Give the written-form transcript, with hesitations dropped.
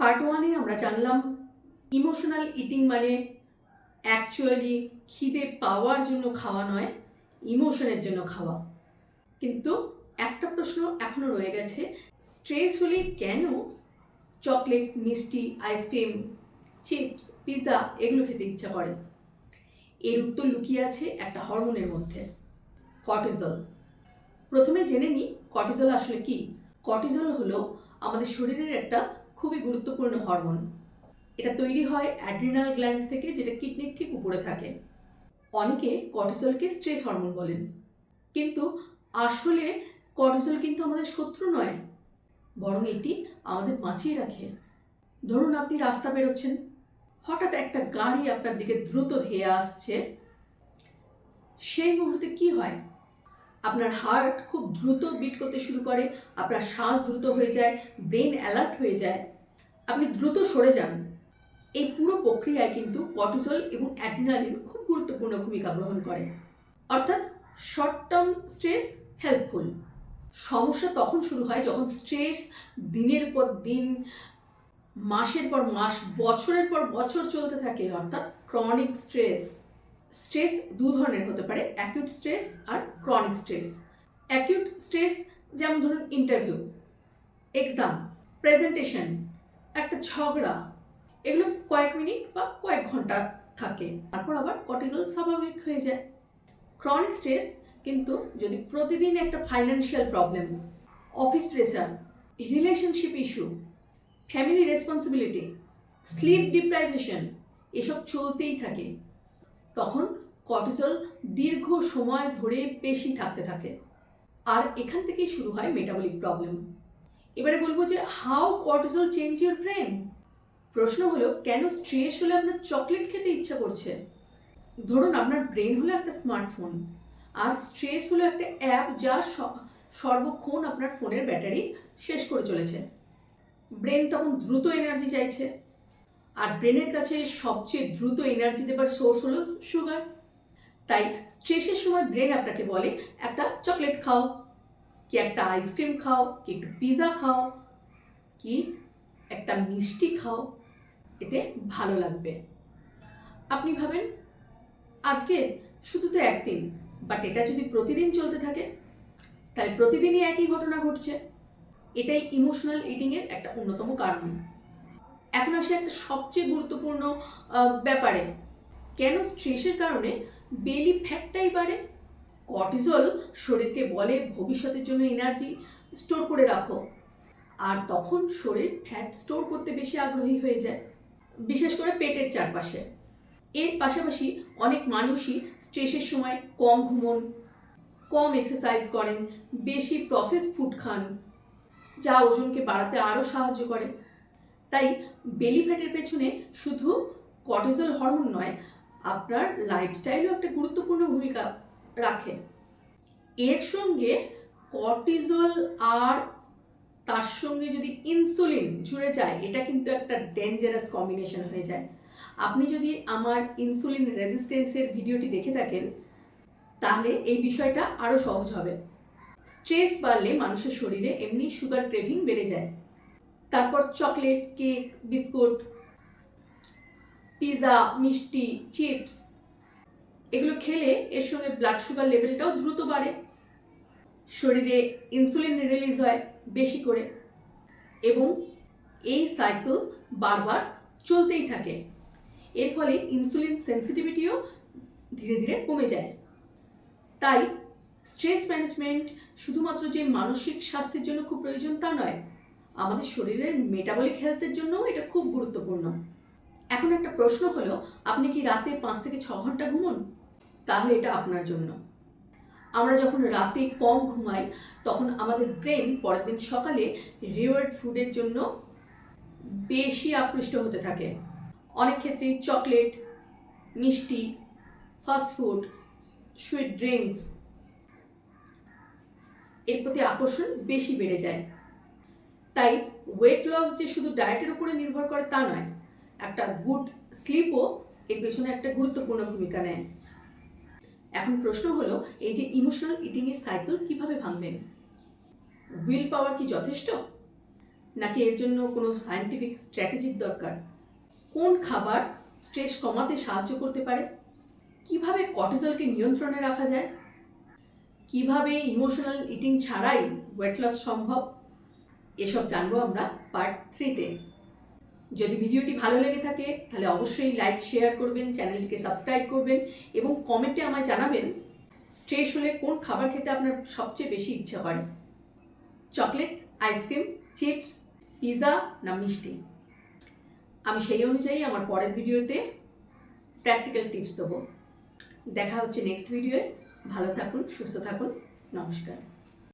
Part ওয়ানে আমরা জানলাম ইমোশনাল ইটিং মানে অ্যাকচুয়ালি খিদে পাওয়ার জন্য খাওয়া নয়, ইমোশনের জন্য খাওয়া। কিন্তু একটা প্রশ্ন এখনও রয়ে গেছে, স্ট্রেস হলে কেন চকলেট, মিষ্টি, আইসক্রিম, চিপস, পিৎজা এগুলো খেতে ইচ্ছা করে? এর উত্তর লুকিয়ে আছে একটা হরমোনের মধ্যে, কর্টিসল। প্রথমে জেনে নিই কর্টিসল আসলে কি। কর্টিসল হলো আমাদের শরীরের একটা খুবই গুরুত্বপূর্ণ হরমোন। এটা তৈরি হয় অ্যাড্রিনাল গ্ল্যান্ড থেকে, যেটা কিডনির ঠিক উপরে থাকে। অনেকে কর্টিসলকে স্ট্রেস হরমোন বলেন, কিন্তু আসলে কর্টিসল কিন্তু আমাদের শত্রু নয়, বরং এটি আমাদের বাঁচিয়ে রাখে। ধরুন আপনি রাস্তা বেরোচ্ছেন, হঠাৎ একটা গাড়ি আপনার দিকে দ্রুত ধেয়ে আসছে। সেই মুহূর্তে কি হয়? আপনার হার্ট খুব দ্রুত বিট করতে শুরু করে, আপনার শ্বাস দ্রুত হয়ে যায়, ব্রেন অ্যালার্ট হয়ে যায়, আপনি দ্রুত সরে যান। এই পুরো প্রক্রিয়ায় কিন্তু কর্টিসল এবং অ্যাড্রিনালিন খুব গুরুত্বপূর্ণ ভূমিকা গ্রহণ করে। অর্থাৎ শর্ট টার্ম স্ট্রেস হেল্পফুল। সমস্যা তখন শুরু হয় যখন স্ট্রেস দিনের পর দিন, মাসের পর মাস, বছরের পর বছর চলতে থাকে, অর্থাৎ ক্রনিক স্ট্রেস। স্ট্রেস দু ধরনের হতে পারে, অ্যাকিউট স্ট্রেস আর ক্রনিক স্ট্রেস। অ্যাকিউট স্ট্রেস যেমন ধরুন ইন্টারভিউ, এক্সাম, প্রেজেন্টেশন, একটা ঝগড়া, এগুলো কয়েক মিনিট বা কয়েক ঘন্টা থাকে, তারপর আবার কর্টিসল স্বাভাবিক হয়ে যায়। ক্রনিক স্ট্রেস কিন্তু যদি প্রতিদিন একটা financial problem, office pressure, relationship issue, family responsibility, sleep deprivation এসব চলতেই থাকে, তখন কর্টিসল দীর্ঘ সময় ধরে বেশি থাকতে থাকে। আর এখান থেকেই শুরু হয় মেটাবলিক প্রবলেম। এবারে বলবো যে how cortisol change your brain. প্রশ্ন হলো, কেন স্ট্রেস হলে আপনার চকলেট খেতে ইচ্ছা করছে? ধরুন আপনার ব্রেন হলো একটা স্মার্টফোন, আর স্ট্রেস হলো একটা অ্যাপ যা সর্বক্ষণ আপনার ফোনের ব্যাটারি শেষ করে চলেছে। ব্রেন তখন দ্রুত এনার্জি চাইছে, আর ব্রেনের কাছে সবচেয়ে দ্রুত এনার্জি দেবার সোর্স হলো সুগার। তাই স্ট্রেসের সময় ব্রেন আপনাকে বলে একটা চকলেট খাও, কি একটা আইসক্রিম খাও, কি একটু পিৎজা খাও, কি একটা মিষ্টি খাও, এতে ভালো লাগবে। আপনি ভাবেন আজকে শুধু তো একদিন, বাট এটা যদি প্রতিদিন চলতে থাকে তাহলে প্রতিদিনই একই ঘটনা ঘটছে। এটাই ইমোশনাল ইটিংয়ের একটা অন্যতম কারণ। এখন আসে একটা সবচেয়ে গুরুত্বপূর্ণ ব্যাপারে, কেন স্ট্রেসের কারণে বেলি ফ্যাটটাই বাড়ে? কর্টিসল শরীরকে বলে ভবিষ্যতের জন্য এনার্জি স্টোর করে রাখো, আর তখন শরীর ফ্যাট স্টোর করতে বেশি আগ্রহী হয়ে যায়, বিশেষ করে পেটের চারপাশে। এর পাশাপাশি অনেক মানুষই স্ট্রেসের সময় কম ঘুমন, কম এক্সারসাইজ করেন, বেশি প্রসেস ফুড খান, যা ওজনকে বাড়াতে আরও সাহায্য করে। তাই বেলি ফ্যাটের পেছনে শুধু কর্টিসল হরমোন নয়, আপনার লাইফস্টাইলও একটা গুরুত্বপূর্ণ ভূমিকা রাখে। এর সঙ্গে কর্টিসল আর তার সঙ্গে যদি ইনসুলিন জুড়ে যায়, এটা কিন্তু একটা ডেঞ্জারাস কম্বিনেশন হয়ে যায়। আপনি যদি আমার ইনসুলিন রেজিস্ট্যান্সের ভিডিওটি দেখে থাকেন, তাহলে এই বিষয়টা আরও সহজ হবে। স্ট্রেস বাড়লে মানুষের শরীরে এমনি সুগার ক্রেভিং বেড়ে যায়, তারপর চকলেট, কেক, বিস্কুট, পিৎজা, মিষ্টি, চিপস এগুলো খেলে এর সঙ্গে ব্লাড সুগার লেভেলটাও দ্রুত বাড়ে, শরীরে ইনসুলিন রিলিজ হয় বেশি করে, এবং এই সাইকেল বারবার চলতেই থাকে। এর ফলে ইনসুলিন সেন্সিটিভিটিও ধীরে ধীরে কমে যায়। তাই স্ট্রেস ম্যানেজমেন্ট শুধুমাত্র যে মানসিক স্বাস্থ্যের জন্য খুব প্রয়োজন তা নয়, আমাদের শরীরের মেটাবলিক হেলথের জন্যও এটা খুব গুরুত্বপূর্ণ। এখন একটা প্রশ্ন হলো, আপনি কি রাতে 5 থেকে 6 ঘন্টা ঘুমন? তাহলে এটা আপনার জন্য। আমরা যখন রাতে কম ঘুমাই, তখন আমাদের ব্রেন পরের দিন সকালে রিওয়ার্ড ফুডের জন্য বেশি আকৃষ্ট হতে থাকে। অনেক ক্ষেত্রেই চকলেট, মিষ্টি, ফাস্ট ফুড, সুইট ড্রিঙ্কস এর প্রতি আকর্ষণ বেশি বেড়ে যায়। তাই ওয়েট লস যে শুধু ডায়েটের উপরে নির্ভর করে তা নয়, একটা গুড স্লিপও এর পেছনে একটা গুরুত্বপূর্ণ ভূমিকা নেয়। এখন প্রশ্ন হলো, এই যে ইমোশনাল ইটিংয়ের সাইকেল কিভাবে ভাঙবেন? উইল পাওয়ার কি যথেষ্ট? নাকি এর জন্য কোনো সায়েন্টিফিক স্ট্র্যাটেজির দরকার? কোন খাবার স্ট্রেস কমাতে সাহায্য করতে পারে? কিভাবে কর্টিজলকে নিয়ন্ত্রণে রাখা যায়? কিভাবে ইমোশনাল ইটিং ছাড়াই ওয়েট লস সম্ভব? এসব জানবো আমরা পার্ট 3-তে। যদি ভিডিওটি ভালো লেগে থাকে তাহলে অবশ্যই লাইক শেয়ার করবেন, চ্যানেলটিকে সাবস্ক্রাইব করবেন এবং কমেন্টে আমায় জানাবেন স্ট্রেস হলে কোন খাবার খেতে আপনার সবচেয়ে বেশি ইচ্ছে করে। চকলেট, আইসক্রিম, চিপস, পিৎজা না মিষ্টি? আমি সেই অনুযায়ী আমার পরের ভিডিওতে প্র্যাকটিক্যাল টিপস দেবো। দেখা হচ্ছে নেক্সট ভিডিওয়ে। ভালো থাকুন, সুস্থ থাকুন, নমস্কার।